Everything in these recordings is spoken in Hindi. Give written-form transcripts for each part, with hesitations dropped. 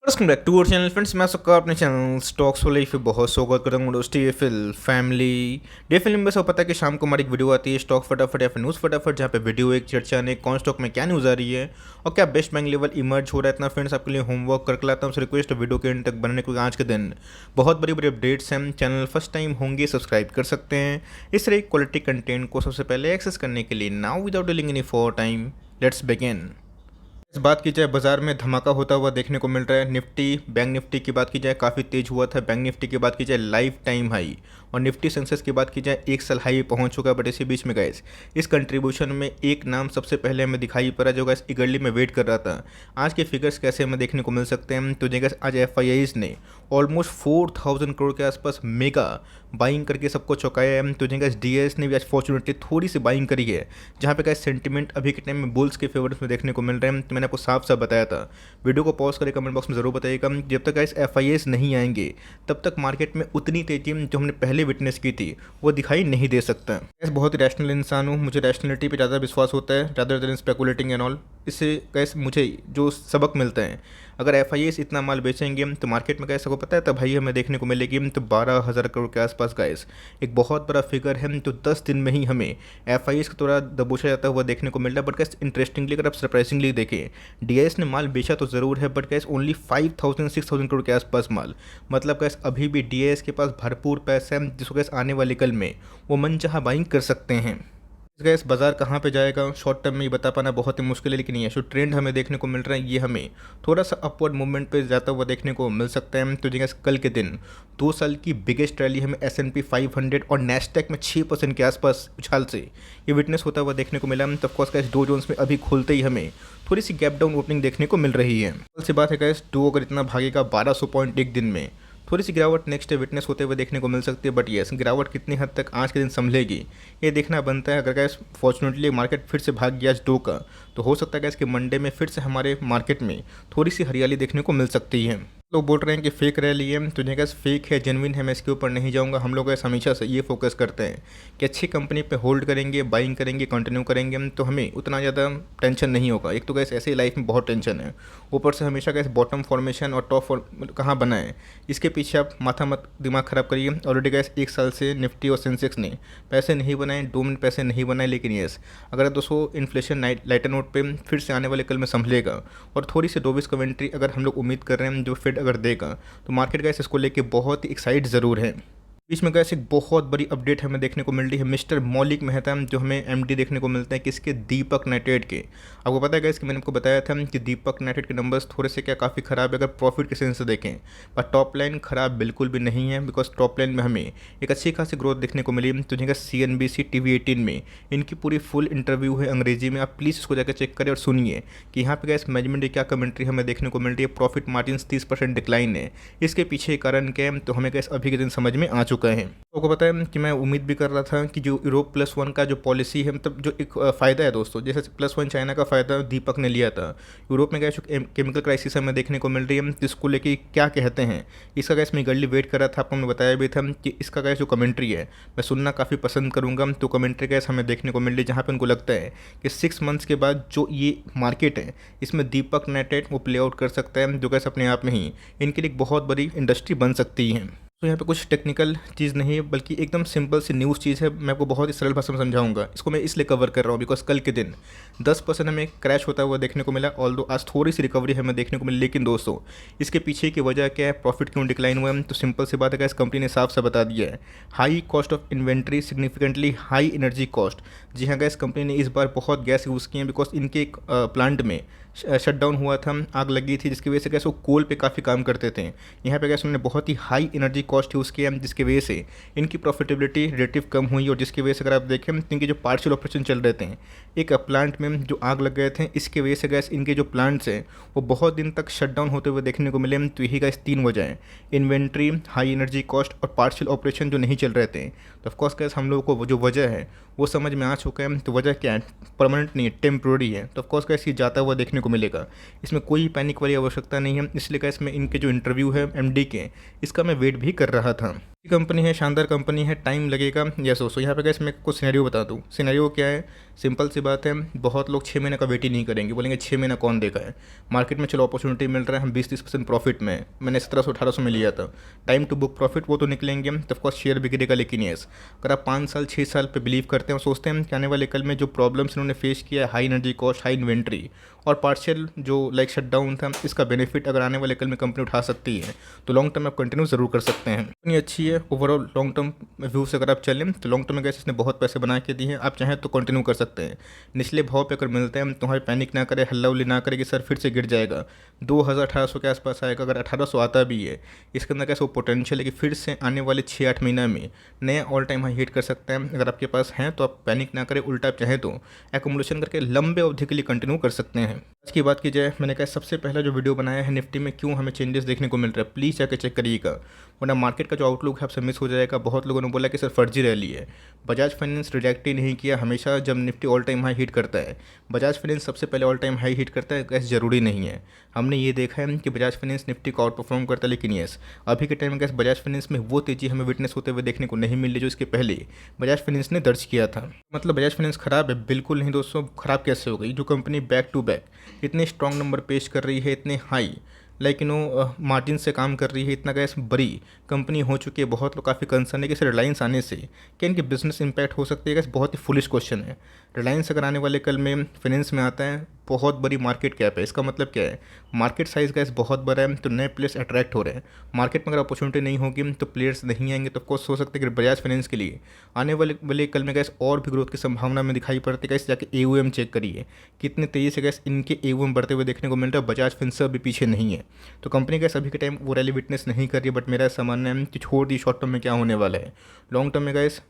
Welcome back to our channel friends. मैं सबका अपने चैनल स्टॉक्स वाले पे बहुत स्वागत करता हूँ। दोस्ती ये फिल फैमिली डे फिल्म में सब पता है कि शाम को हमारी एक वीडियो आती है स्टॉक फटाफट या फिर न्यूज़ फटाफट, जहाँ पे वीडियो एक चर्चा ने कौन स्टॉक में क्या न्यूज़ आ रही है और क्या बेस्ट बैंक लेवल इमर्ज हो रहा है। इतना फ्रेंड्स आपके लिए होमवर्क करके लाता हूँ। रिक्वेस्ट वीडियो के एंड तक बनने, क्योंकि आज के दिन बहुत बड़ी बड़ी अपडेट्स हैं। चैनल फर्स्ट टाइम होंगे सब्सक्राइब कर सकते हैं इस तरह क्वालिटी कंटेंट को सबसे पहले एक्सेस करने के लिए। Now without dealing any for time let's begin. इस बात की जाए, बाजार में धमाका होता हुआ देखने को मिल रहा है। निफ्टी, बैंक निफ्टी की बात की जाए काफ़ी तेज हुआ था। बैंक निफ्टी की बात की जाए लाइफ टाइम हाई, और निफ्टी सेंसेक्स की बात की जाए एक साल हाई पहुंच चुका है। बट इसी बीच में गैस इस कंट्रीब्यूशन में एक नाम सबसे पहले हमें दिखाई पड़ा, जो गैस इगरली में वेट कर रहा था आज के फिगर्स कैसे हमें देखने को मिल सकते हैं। तो गैस आज एफआईआईज ने ऑलमोस्ट 4000 करोड़ के आसपास मेगा बाइंग करके सबको चौंकाया है। तो गैस डीएस ने भी आज फॉर्चुनेटली थोड़ी सी बाइंग करी है, जहाँ पे गैस सेंटिमेंट अभी के टाइम में बुल्स के फेवर्स में देखने को मिल रहे हैं। तो मैंने आपको साफ साफ बताया था, वीडियो को पॉज करके कमेंट बॉक्स में जरूर बताइएगा। जब तक गैस एफआईआईज नहीं आएंगे तब तक मार्केट में उतनी तेजी जो हमने पहले विटनेस की थी वो दिखाई नहीं दे सकता। गैस बहुत ही रैशनल इंसान हूँ, मुझे रैशनलिटी पे ज़्यादा विश्वास होता है rather than speculating and all. इससे गैस मुझे जो सबक मिलता है, अगर एफआईआईज इतना माल बेचेंगे तो मार्केट में कैसे को पता है तब भाई हमें देखने को मिलेगी तो 12,000 करोड़ के आसपास गैस एक बहुत बड़ा फिगर है। तो 10 दिन में ही हमें एफआईआईज का थोड़ा दबोचा जाता हुआ देखने को मिल रहा है। बट गैस इंटरेस्टिंगली अगर आप सरप्राइजिंगली देखें, डीआईएस ने माल बेचा तो ज़रूर है, बट गैस ओनली 5,000-6,000 करोड़ के आसपास माल। मतलब गैस अभी भी डीआईएस के पास भरपूर पैसा है, जिसको गैस आने वाले कल में वो मनचाहा बाइंग कर सकते हैं। गैस बाजार कहाँ पे जाएगा शॉर्ट टर्म में ये बता पाना बहुत ही मुश्किल है, लेकिन ये जो ट्रेंड हमें देखने को मिल रहा है ये हमें थोड़ा सा अपवर्ड मूवमेंट पे जाता हुआ देखने को मिल सकता है। तो गैस कल के दिन 2 साल की बिगेस्ट रैली हमें S&P 500 और नैस्डैक में 6% के आसपास उछाल से ये विटनेस होता हुआ देखने को मिला। तो ऑफकोर्स गैस डो जोन्स में अभी खुलते ही हमें थोड़ी सी गैप डाउन ओपनिंग देखने को मिल रही है। कल से बात है गैस डो अगर इतना भागेगा 1200 पॉइंट एक दिन में, थोड़ी सी गिरावट नेक्स्ट डे विटनेस होते हुए देखने को मिल सकती है। बट येस, गिरावट कितनी हद तक आज के दिन संभलेगी ये देखना बनता है। अगर गैस फॉर्चुनेटली मार्केट फिर से भाग गया डो का, तो हो सकता है गैस कि मंडे में फिर से हमारे मार्केट में थोड़ी सी हरियाली देखने को मिल सकती है। लोग बोल रहे हैं कि फेक रैली है, तो गैस फेक है जेन्युइन है मैं इसके ऊपर नहीं जाऊंगा। हम लोग गैस हमेशा से ये फोकस करते हैं कि अच्छी कंपनी पे होल्ड करेंगे, बाइंग करेंगे, कंटिन्यू करेंगे, तो हमें उतना ज़्यादा टेंशन नहीं होगा। एक तो गैस ऐसे ही लाइफ में बहुत टेंशन है, ऊपर से हमेशा गैस बॉटम फॉर्मेशन और टॉप कहाँ बना है इसके पीछे आप माथा मत दिमाग ख़राब करिए। ऑलरेडी गैस एक साल से निफ्टी और सेंसेक्स ने पैसे नहीं बनाए, 2 मिनट पैसे नहीं बनाए। लेकिन येस, अगर दोस्तों इन्फ्लेशन लाइटर नोट पे फिर से आने वाले कल में संभलेगा और थोड़ी सी डोविस कमेंट्री अगर हम लोग उम्मीद कर रहे हैं जो फेड अगर देगा, तो मार्केट गैस इसको लेके बहुत ही एक्साइट ज़रूर है। बीच में गैस एक बहुत बड़ी अपडेट हमें देखने को मिल रही है मिस्टर मौलिक मेहता, जो हमें एमडी देखने को मिलते हैं किसके, दीपक नाइट्रेट के। आपको पता है गैस कि मैंने आपको बताया था कि दीपक नाइट्रेट के नंबर्स थोड़े से क्या काफ़ी ख़राब है अगर प्रॉफिट के सेंस से देखें, पर टॉप लाइन ख़राब बिल्कुल भी नहीं है। बिकॉज टॉप लाइन में हमें एक अच्छी खासी ग्रोथ देखने को मिली। तो जगह CNBC TV18 में इनकी पूरी फुल इंटरव्यू है अंग्रेजी में, आप प्लीज़ इसको जाकर चेक करें और सुनिए कि यहाँ पे गैस मैनेजमेंट की क्या कमेंट्री हमें देखने को मिल रही है। प्रॉफिट मार्जिन 30% डिक्लाइन है, इसके पीछे कारण क्या है तो हमें गैस अभी के दिन समझ में आ चुका है। आपको पता है कि मैं उम्मीद भी कर रहा था कि जो यूरोप +1 का जो पॉलिसी है, मतलब जो एक फ़ायदा है दोस्तों, जैसे +1 चाइना का फ़ायदा दीपक ने लिया था, यूरोप में गैस केमिकल क्राइसिस हमें देखने को मिल रही है, जिसको लेके क्या कहते हैं इसका गैस मैं गर्ली वेट कर रहा था। आपको मैं बताया भी था कि इसका गैस जो कमेंट्री है मैं सुनना काफ़ी पसंद करूँगा। तो कमेंट्री गैस हमें देखने को मिल रही है जहाँ पर उनको लगता है कि 6 मंथ्स के बाद जो ये मार्केट है इसमें दीपक नाइट्रेट वो प्ले आउट कर सकता है, जो गैस अपने आप में ही इनके लिए एक बहुत बड़ी इंडस्ट्री बन सकती है। तो यहाँ पे कुछ टेक्निकल चीज़ नहीं है, बल्कि एकदम सिंपल सी न्यूज़ चीज़ है। मैं आपको बहुत ही सरल भाषा में समझाऊंगा। इसको मैं इसलिए कवर कर रहा हूँ बिकॉज कल के दिन 10% हमें क्रैश होता हुआ देखने को मिला। ऑल्दो आज थोड़ी सी रिकवरी हमें देखने को मिली, लेकिन दोस्तों इसके पीछे की वजह क्या है, प्रॉफिट क्यों डिक्लाइन हुआ है? तो सिंपल सी बात है, इस कंपनी ने साफ साफ बता दिया है, high cost of inventory, significantly high energy cost. जी हाँ गैस, कंपनी ने इस बार बहुत गैस यूज़ की है बिकॉज इनके एक प्लांट में शटडाउन हुआ था, आग लगी थी, जिसकी वजह से गैस वो कोल पे काफ़ी काम करते थे। यहाँ पे गैस उन्होंने बहुत ही हाई एनर्जी कॉस्ट यूज़ किया, जिसकी वजह से इनकी प्रॉफिटेबिलिटी रिलेटिव कम हुई, और जिसकी वजह से अगर आप देखें इनके जो पार्शियल ऑपरेशन चल रहे थे एक प्लांट में जो आग लग गए थे, इसके वजह से गैस इनके जो प्लांट्स हैं वो बहुत दिन तक शटडाउन होते हुए देखने को मिले। तो यही गैस 3 वजह हैं, इन्वेंट्री, हाई एनर्जी कॉस्ट और पार्शियल ऑपरेशन जो नहीं चल रहे थे। तो ऑफकोर्स गैस हम लोगों को जो वजह है वो समझ में आ चुका है। तो वजह क्या है, परमानेंट नहीं है, टेम्प्रोरी है। तो ऑफकोर्स गैस ये जाता हुआ देखने को मिलेगा, इसमें कोई पैनिक वाली आवश्यकता नहीं है। इसलिए गैस में इनके जो इंटरव्यू है एमडी के, इसका मैं वेट भी कर रहा था। ये कंपनी है, शानदार कंपनी है, टाइम लगेगा। यस दोस्तों, यहाँ पे गैस मैं कुछ सिनेरियो बता दूँ। सिनेरियो क्या है, सिंपल सी बात है, बहुत लोग 6 महीने का वेट ही नहीं करेंगे, बोलेंगे 6 महीना कौन देगा है। मार्केट में चलो अपॉर्चुनिटी मिल रहा है, हम 20-30% प्रॉफिट में हैं। मैंने 1700-1800 में लिया था, टाइम टू बुक प्रॉफिट वो तो निकलेंगे, तो ऑफकोर्स शेयर बिगड़ेगा। लेकिन यस, अगर आप 5 साल 6 साल पे बिलीव करते हैं और सोचते हैं कि आने वाले कल में जो प्रॉब्लम्स इन्होंने फेस किया है, high energy cost, high inventory और पार्शियल जो लाइक शटडाउन था, इसका बेनिफिट अगर आने वाले कल में कंपनी उठा सकती है तो लॉन्ग टर्म आप कंटिन्यू ज़रूर कर सकते हैं। इतनी अच्छी है ओवरऑल लॉन्ग टर्म व्यू से अगर आप चलें तो लॉन्ग टर्म में गैस इसने बहुत पैसे बना के दिए हैं। आप चाहें तो कंटिन्यू कर सकते हैं। निचले भाव पे अगर मिलते हैं तुम्हारे पैनिक ना करे, हल्ला उल्ली ना करे कि सर फिर से गिर जाएगा, 2000-1800 के आसपास आएगा। अगर 1800 आता भी है, इसके अंदर कैसे वो पोटेंशियल है कि फिर से आने वाले 6-8 महीना में नया ऑल टाइम हाई हिट कर सकते हैं। अगर आपके पास हैं तो आप पैनिक ना करें, उल्टा आप चाहें तो एकोमोडेशन करके लंबे अवधि के लिए कंटिन्यू कर सकते हैं। आज की बात की जाए, मैंने कहा सबसे पहला जो वीडियो बनाया है निफ्टी में क्यों हमें चेंजेस देखने को मिल रहा है, प्लीज़ जाकर चेक करिएगा, वरना मार्केट का जो आउटलुक है आपसे मिस हो जाएगा। बहुत लोगों ने बोला कि सर फर्जी रैली है, बजाज फाइनेंस रिजेक्ट ही नहीं किया। हमेशा जब Nifty all time high hit करता है, बजाज फाइनेंस सबसे पहले ऑल टाइम हाई हिट करता है, ऐसा ज़रूरी नहीं है। हमने ये देखा है कि बजाज फाइनेंस निफ्टी को आउट परफॉर्म करता है। लेकिन यस, अभी के टाइम में कैसे बजाज फाइनेंस में वो तेज़ी हमें विटनेस होते हुए देखने को नहीं मिल रही जो इसके पहले बजाज फाइनेंस ने दर्ज किया था। मतलब बजाज फाइनेंस खराब है? बिल्कुल नहीं दोस्तों। खराब कैसे हो गई? जो कंपनी बैक टू बैक इतने स्ट्रॉन्ग नंबर पेश कर रही है, इतने हाई लाइक मार्जिन से काम कर रही है, इतना गैस बड़ी कंपनी हो चुकी है, बहुत लोग काफ़ी कंसर्न है कि सर रिलायंस आने से क्या इनकी बिजनेस इंपैक्ट हो सकती है। गैस बहुत ही फुलिश क्वेश्चन है। रिलायंस अगर आने वाले कल में फाइनेंस में आता है, बहुत बड़ी मार्केट कैप है, इसका मतलब क्या है, मार्केट साइज़ गैस बहुत बड़ा है, तो नए प्लेयर्स अट्रैक्ट हो रहे हैं। मार्केट में अगर अपॉर्चुनिटी नहीं होगी तो प्लेयर्स नहीं आएंगे, तो ऑफकोर्स हो सकता है कि बजाज फाइनेंस के लिए आने वाले कल में गैस और भी ग्रोथ की संभावना में दिखाई पड़ती है। गैस जाके AUM चेक करिए, कितने तेज़ी से गैस इनके AUM बढ़ते हुए देखने को मिल रहा है। बजाज फाइनेंस अभी पीछे नहीं है, तो कंपनी गैस अभी के टाइम वो रैली विटनेस नहीं कर रही है। बट मेरा ऐसा मानना है कि छोड़ दी शॉर्ट टर्म में क्या होने वाला है, लॉन्ग टर्म में गैस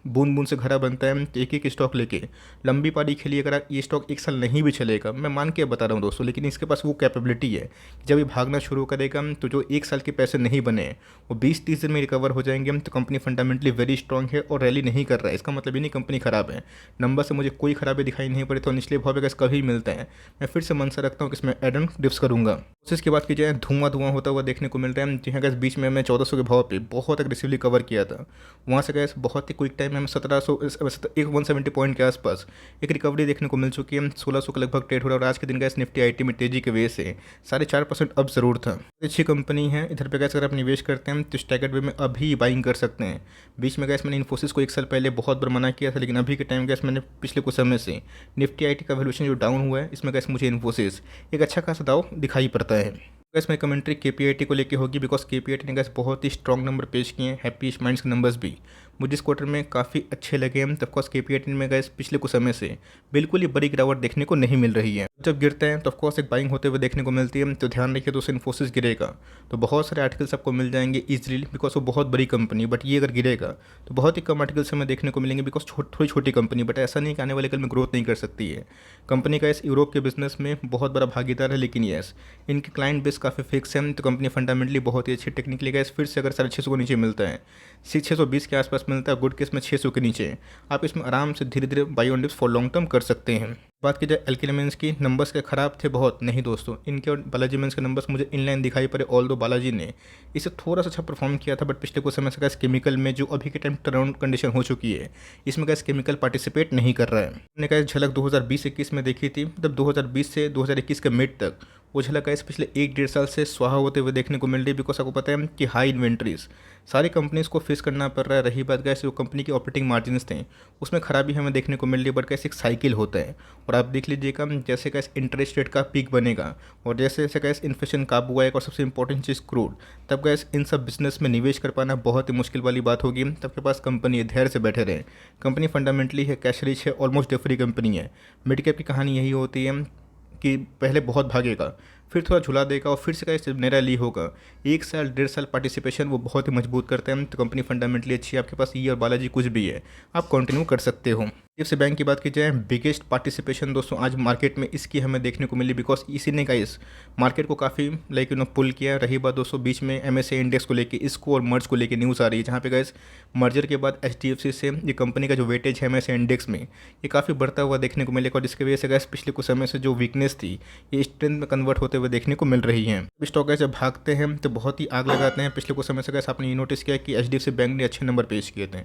बूंद बूंद से घड़ा बनता है। तो एक एक स्टॉक लेके लंबी पारी खेलिए। अगर ये स्टॉक 1 साल नहीं भी चलेगा, मैं मान के बता रहा हूँ दोस्तों, लेकिन इसके पास वो कैपेबिलिटी है कि जब ये भागना शुरू करेगा तो जो 1 साल के पैसे नहीं बने वो 20-30 दिन में रिकवर हो जाएंगे। तो कंपनी फंडामेंटली वेरी स्ट्रॉन्ग है और रैली नहीं कर रहा है, इसका मतलब ये नहीं कंपनी खराब है। नंबर से मुझे कोई खराबी दिखाई नहीं पड़ी, तो निचले भाव पे गैस कभी मिलता है मैं फिर से मनसा रखता हूँ कि इसमें एड ऑन डिप्स करूँगा। उसी की बात की जाए, धुआं होता हुआ देखने को मिल रहा है। जहाँ गैस बीच में मैं 1400 के भाव पे बहुत एग्रेसिवली कवर किया था, वहाँ से गैस बहुत ही क्विक टाइम में हमें 170 पॉइंट के आसपास एक रिकवरी देखने को मिल चुकी है। 1600 के लगभग ट्रेड हो रहा है और आज के दिन गैस निफ्टी IT में तेजी के वजह से 4.5% अब जरूर था। अच्छी कंपनी है। इधर पे गैस अगर आप निवेश करते हैं तो स्टैगर्ड वे में अभी बाइंग कर सकते हैं। बीच में गैस मैंने इन्फोसिस को 1 साल पहले बहुत बार मना किया था, लेकिन अभी के टाइम गैस मैंने पिछले कुछ समय से निफ्टी IT का वैल्यूएशन जो डाउन हुआ है, इसमें गैस मुझे इन्फोसिस एक अच्छा खासा दाव दिखाई पड़ता है। गैस मेरी कमेंट्री KPIT को लेके होगी, बिकॉज KPIT ने गैस बहुत ही स्ट्रॉन्ग नंबर पेश किए हैं। हैप्पी माइंड्स के नंबर्स भी मुझे इस क्वार्टर में काफ़ी अच्छे लगे हैं। तो ऑफकोर्स KPIT में गैस पिछले कुछ समय से बिल्कुल ही बड़ी गिरावट देखने को नहीं मिल रही है। जब गिरते हैं तो ऑफकोर्स एक बाइंग होते हुए देखने को मिलती है। तो ध्यान रखिए दोस्तों, इन्फोसिस गिरेगा तो बहुत सारे आर्टिकल्स आपको मिल जाएंगे ईजिली, बिकॉज वो बहुत बड़ी कंपनी। बट ये अगर गिरेगा तो बहुत ही कम आर्टिकल्स हमें देखने को मिलेंगे, बिकॉज थोड़ी छोटी कंपनी। बट ऐसा नहीं कि आने वाले कल में ग्रोथ नहीं कर सकती है कंपनी का। इस यूरोप के बिजनेस में बहुत बड़ा भागीदार है, लेकिन यस इनके क्लाइंट बेस काफ़ी फिक्स है। तो कंपनी फंडामेंटली बहुत ही अच्छी टेक्निकली गैस फिर से अगर 650 को नीचे मिलता है, 620 के आसपास मिलता है, गुड केस में 600 के नीचे, आप इसमें आराम से धीरे धीरे by on dips for long term कर सकते हैं। बात की जाए अल्केमी मेंस की, नंबर्स के खराब थे बहुत नहीं दोस्तों। इनके और बालाजी मेंस के नंबर्स मुझे इनलाइन दिखाई पड़े, ऑल दो बालाजी ने इसे थोड़ा सा अच्छा परफॉर्म किया था। बट पिछले कुछ समय से गैस केमिकल में जो अभी के टाइम टर्नअराउंड कंडीशन हो चुकी है, इसमें गैस केमिकल पार्टिसिपेट नहीं कर रहा है। हमने गैस झलक 2020-21 में देखी थी, मतलब 2020 से 2021 के मिड तक वो झलक गैस पिछले 1-1.5 साल से स्वाहा होते हुए देखने को मिल रही है। बिकॉज आपको पता है कि हाई इन्वेंट्रीज सारी कंपनीज को फेस करना पड़ रहा है। रही बात गैस जो कंपनी के ऑपरेटिंग मार्जिन्स थे उसमें खराबी हमें देखने को मिल रही है। बट गैस एक साइकिल होता है और आप देख लीजिएगा, जैसे गैस इंटरेस्ट रेट का पीक बनेगा और जैसे जैसे गैस इन्फ्लेशन काबू आएगा और सबसे इंपॉर्टेंट चीज़ क्रूड, तब गैस इन सब बिजनेस में निवेश कर पाना बहुत ही मुश्किल वाली बात होगी। तब के पास कंपनी है, धैर्य से बैठे रहे। कंपनी फंडामेंटली है, कैश रिच है, ऑलमोस्ट डेट फ्री कंपनी है। मिड कैप की कहानी यही होती है कि पहले बहुत भागेगा, फिर थोड़ा झुला देगा और फिर से का नया रैली होगा। 1 साल 1.5 साल पार्टिसिपेशन वो बहुत ही मजबूत करते हैं। तो कंपनी फंडामेंटली अच्छी है। आपके पास ये और बालाजी कुछ भी है, आप कंटिन्यू कर सकते हो। HDFC बैंक की बात की जाए, बिगेस्ट पार्टिसिपेशन दोस्तों आज मार्केट में इसकी हमें देखने को मिली, बिकॉज इसी ने का इस मार्केट को काफ़ी पुल किया। रही बात दोस्तों बीच में MSCI इंडेक्स को लेके, इसको और मर्ज को लेके न्यूज़ आ रही है, जहाँ पे गैस मर्जर के बाद HDFC से ये कंपनी का जो वेटेज है MSCI इंडेक्स में, ये काफ़ी बढ़ता हुआ देखने को मिलेगा। और जिसकी वजह से गैस पिछले कुछ समय से जो वीकनेस थी ये स्ट्रेंथ में कन्वर्ट होते हुए हुए देखने को मिल रही हैं। स्टॉक ऐसे भागते हैं तो बहुत ही आग लगाते हैं। पिछले कुछ समय से गैस आपने ये नोटिस किया कि एचडीएफसी बैंक ने अच्छे नंबर पेश किए थे,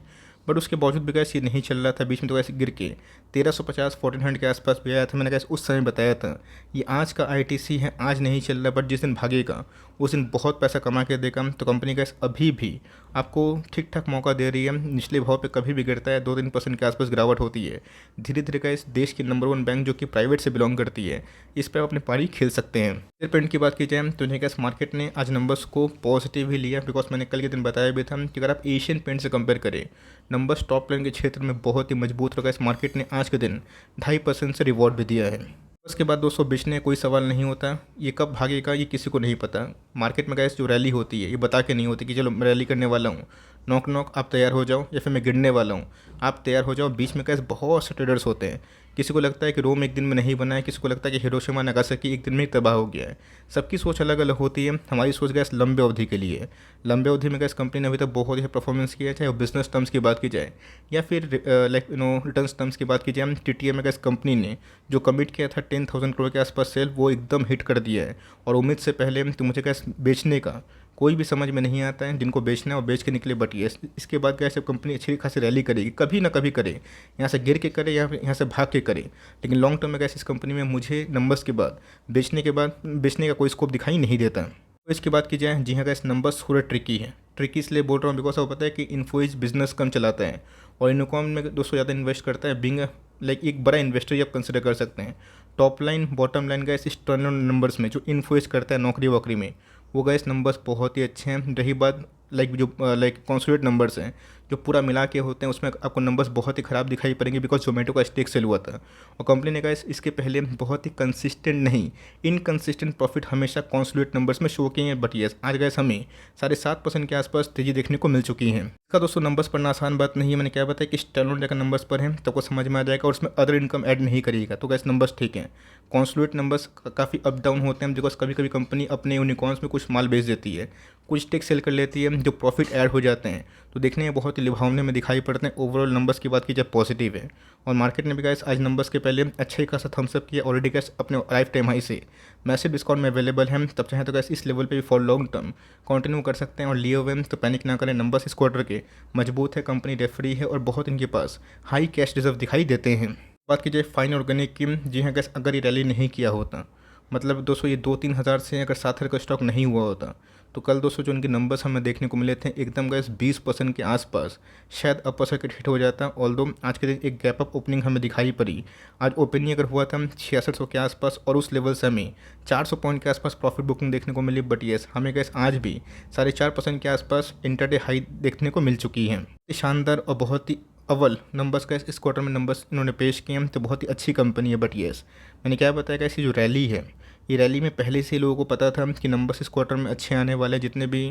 बट उसके बावजूद भी गैस ये नहीं चल रहा था। बीच में तो गैस गिर के 1350-1400 के आसपास भी आया था। मैंने गैस उस समय बताया था ये आज का आईटीसी है, आज नहीं चल रहा, बट जिस दिन भागेगा उस दिन बहुत पैसा कमा के देगा। तो कंपनी गैस अभी भी आपको ठीक ठाक मौका दे रही है। निचले भाव पे कभी भी गिरता है 2-3% के आसपास गिरावट होती है। धीरे धीरे गैस देश की नंबर 1 बैंक जो कि प्राइवेट से बिलोंग करती है, इस पर आप अपनी पारी खेल सकते हैं। शेयर प्रिंट की बात की जाए तो गैस मार्केट ने आज नंबर्स को पॉजिटिव ही लिया, बिकॉज मैंने कल के दिन बताया भी था कि अगर आप एशियन पेंट से कंपेयर करें नंबर्स टॉप लाइन के क्षेत्र में बहुत ही मजबूत रहा। इस मार्केट ने आज के दिन 2.5% से रिवॉर्ड भी दिया है। उसके बाद दोस्तों बेचने का कोई सवाल नहीं होता, ये कब भागेगा ये किसी को नहीं पता। मार्केट में गैस जो रैली होती है ये बता के नहीं होती कि चलो मैं रैली करने वाला हूँ, नॉक नॉक आप तैयार हो जाओ, या फिर मैं गिरने वाला हूँ आप तैयार हो जाओ। बीच में गैस बहुत से ट्रेडर्स होते हैं। किसी को लगता है कि रोम एक दिन में नहीं बना है, किसी को लगता है कि हिरोशिमा नागासाकी एक दिन में ही तबाह हो गया है। सबकी सोच अलग अलग होती है। हमारी सोच गैस लंबे अवधि के लिए है। लंबे अवधि में गैस कंपनी ने अभी तक बहुत ही परफॉर्मेंस किया है, चाहे वो बिजनेस टर्म्स की बात की जाए या फिर रिटर्न्स टर्म्स की बात की जाए। टीटीए में गैस कंपनी ने जो कमिट किया था 10,000 करोड़ के आसपास सेल, वो एकदम हिट कर दिया है। और उम्मीद से पहले तो मुझे गैस बेचने का कोई भी समझ में नहीं आता है। जिनको बेचना है वो बेच के निकले, बट ये इसके बाद गैस जब कंपनी अच्छी खासी रैली करेगी, कभी ना कभी करे, यहाँ से गिर के करे या यहाँ से भाग के करे, लेकिन लॉन्ग टर्म में गैस इस कंपनी में मुझे नंबर्स के बाद बेचने का कोई स्कोप दिखाई नहीं देता। तो इसकी बात की जाए, जी हाँ गैस नंबर्स थोड़ा ट्रिकी है। ट्रिकी इसलिए बोल रहा हूँ बिकॉज आपको पता है कि इन्फोसिस बिजनेस कम चलाता है और इनकॉम में दोस्तों ज़्यादा इन्वेस्ट करता है। बिंग लाइक एक बड़ा इन्वेस्टर ही आप कंसिडर कर सकते हैं। Top line bottom line gas इस टर्नराउंड नंबर्स में जो इन्फोसिस करता है नौकरी वोकरी में, वो गैस नंबर्स बहुत ही अच्छे हैं। रही बात लाइक कॉन्सोलिडेट नंबर्स हैं जो पूरा मिला के होते हैं, उसमें आपको नंबर्स बहुत ही ख़राब दिखाई पड़ेंगे बिकॉज जोमेटो का स्टेक सेल हुआ था और कंपनी ने गैस इसके पहले बहुत ही कंसिस्टेंट नहीं, इनकंसिस्टेंट प्रॉफिट हमेशा कॉन्सोलिडेट नंबर्स में शो किए हैं। बट यस आज गैस हमें 7.5% के आसपास तेज़ी देखने को मिल चुकी है। इसका दोस्तों नंबर्स पढ़ना आसान बात नहीं है। मैंने क्या बताया कि स्टैंडर्ड जाकर नंबर्स पर हैं तो आपको समझ में आ जाएगा, और उसमें अदर इनकम ऐड नहीं करिएगा तो गैस नंबर्स ठीक हैं। कॉन्सोलिडेट नंबर्स काफ़ी अप डाउन होते हैं बिकॉज कभी कभी कंपनी अपने यूनिकॉर्न्स में कुछ माल बेच देती है, कुछ स्टेक सेल कर लेती है, जो प्रॉफिट ऐड हो जाते हैं तो देखने में बहुत ही लुभावने में दिखाई पड़ते हैं। ओवरऑल नंबर्स की बात की जाए पॉजिटिव है, और मार्केट ने भी गैस आज नंबर्स के पहले अच्छा ही खासा थम्सअप किया। ऑलरेडी गैस अपने लाइफ टाइम हाई से मैसिव डिस्काउंट में अवेलेबल है। तब चाहे तो गैस इस लेवल पे भी फॉर लॉन्ग टर्म कंटिन्यू कर सकते हैं, और लिए हुए तो पैनिक ना करें। नंबर्स इस क्वार्टर के मजबूत है, कंपनी डेट फ्री है और बहुत इनके पास हाई कैश रिजर्व दिखाई देते हैं। बात की जाए फाइन ऑर्गेनिक की, जी हाँ गैस अगर ये रैली नहीं किया होता, मतलब दोस्तों ये 2-3 हज़ार से अगर 7 हज़ार का स्टॉक नहीं हुआ होता, तो कल दोस्तों जो उनके नंबर्स हमें देखने को मिले थे एकदम गैस 20% के आसपास शायद अपर सर्किट हिट हो जाता। ऑल्दो आज के दिन एक गैप अप ओपनिंग हमें दिखाई पड़ी। आज ओपनिंग अगर हुआ था 6600 के आसपास और उस लेवल से हमें 400 पॉइंट के आसपास प्रॉफिट बुकिंग देखने को मिली। बट येस हमें गैस आज भी 4.5% के आसपास इंटरडे हाई देखने को मिल चुकी है। शानदार और बहुत ही अव्वल नंबर्स का इस क्वार्टर में नंबर्स इन्होंने पेश किए हैं, तो बहुत ही अच्छी कंपनी है। बट येस मैंने क्या बताया कि ऐसी जो रैली है, ये रैली में पहले से ही लोगों को पता था कि नंबर्स इस क्वार्टर में अच्छे आने वाले हैं। जितने भी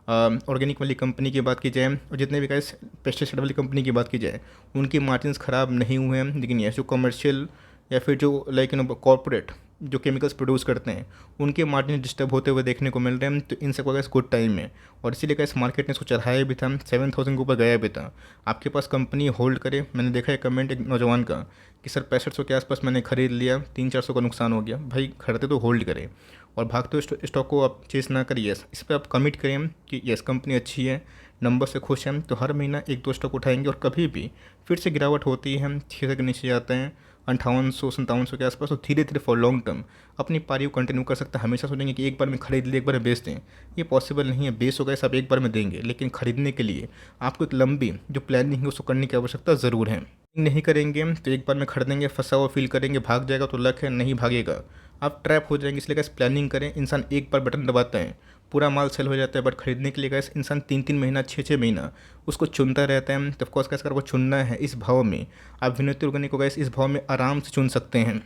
ऑर्गेनिक वाली कंपनी की बात की जाए और जितने भी गैस पेस्टिसाइड वाली कंपनी की बात की जाए, उनकी मार्जिन्स ख़राब नहीं हुए हैं। लेकिन ये जो कमर्शियल या फिर जो लाइक कॉर्पोरेट जो केमिकल्स प्रोड्यूस करते हैं, उनके मार्जिन डिस्टर्ब होते हुए देखने को मिल रहे हैं। तो इन सबका गैस गुड टाइम है, और इसीलिए गैस मार्केट ने इसको चढ़ाया भी था, 7,000 के ऊपर गया भी था। आपके पास कंपनी होल्ड करे। मैंने देखा है कमेंट एक नौजवान का कि सर 6500 के आसपास मैंने खरीद लिया, 300-400 का नुकसान हो गया। भाई खरीदते तो होल्ड करें, और भागते हुए स्टॉक को आप चेस ना करिए। इस पर आप कमिट करें कि यस कंपनी अच्छी है, नंबर से खुश हैं, तो हर महीना 1-2 स्टॉक उठाएंगे। और कभी भी फिर से गिरावट होती है, हम 600 के नीचे जाते हैं 5800-5700 के आसपास, तो धीरे धीरे फॉर लॉन्ग टर्म अपनी पारी को कंटिन्यू कर सकते हैं। हमेशा सोचेंगे कि एक बार में खरीद लिए एक बार में बेच दें, ये पॉसिबल नहीं है। बेस हो गए सब एक बार में देंगे, लेकिन खरीदने के लिए आपको एक लंबी जो प्लानिंग है उसको करने की आवश्यकता ज़रूर है। नहीं करेंगे तो एक बार में खरीदेंगे, फंसा हुआ फील करेंगे, भाग जाएगा तो लक है, नहीं भागेगा आप ट्रैप हो जाएंगे। इसलिए गैस प्लानिंग करें। इंसान एक बार बटन दबाता है पूरा माल सेल हो जाता है, बट खरीदने के लिए गैस इंसान 3-3 महीना 6-6 महीना उसको चुनता रहता है। तो ऑफकोर्स गैस अगर वो चुनना है इस भाव में, आप विनती ऑर्गेनिक को गैस इस भाव में आराम से चुन सकते हैं।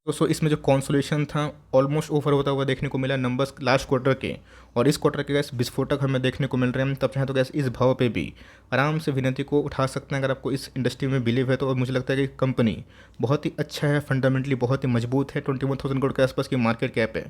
दोस्तों इसमें जो कॉन्सोलेशन था ऑलमोस्ट ओवर होता हुआ देखने को मिला। नंबर्स लास्ट क्वार्टर के और इस क्वार्टर के गैस विस्फोटक हमें देखने को मिल रहे हैं। तब चाहे तो गैस इस भाव पे भी आराम से विनती को उठा सकते हैं अगर आपको इस इंडस्ट्री में बिलीव है तो। और मुझे लगता है कि कंपनी बहुत ही अच्छा है, फंडामेंटली बहुत ही मजबूत है। 21,000 करोड़ के आसपास की मार्केट कैप है।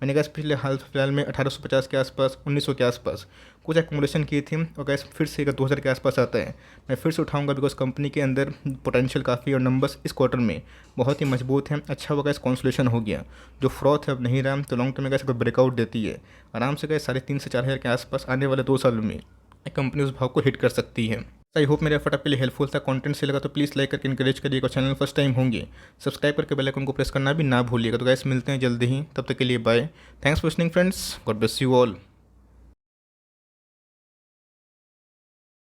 मैंने गैस पिछले हाल फिलहाल में 1850 के आसपास, 1900 के आसपास कुछ एक्मुलेशन की थी और गैस फिर से अगर 2000 के आसपास आता है मैं फिर से उठाऊंगा, बिकॉज कंपनी के अंदर पोटेंशियल काफ़ी और नंबर्स इस क्वार्टर में बहुत ही मजबूत हैं। अच्छा होगा गैस कॉन्सोलेशन हो गया, जो फ्रॉथ है अब नहीं रहा, तो लॉन्ग टर्म में गैस अगर ब्रेकआउट देती है आराम से गए 3,500 से 4,000 के आसपास आने वाले 2 सालों में कंपनी उस भाव को हिट कर सकती है। आई होप मेरा एफर्ट आपके लिए हेल्पफुल था। कंटेंट से लगा तो प्लीज़ लाइक करके इनकरेज करिएगा। चैनल फर्स्ट टाइम होंगे सब्सक्राइब करके बेल आइकन को प्रेस करना भी ना भूलिएगा। तो गैस मिलते हैं जल्दी ही, तब तक के लिए bye. Thanks for listening friends, God bless you all.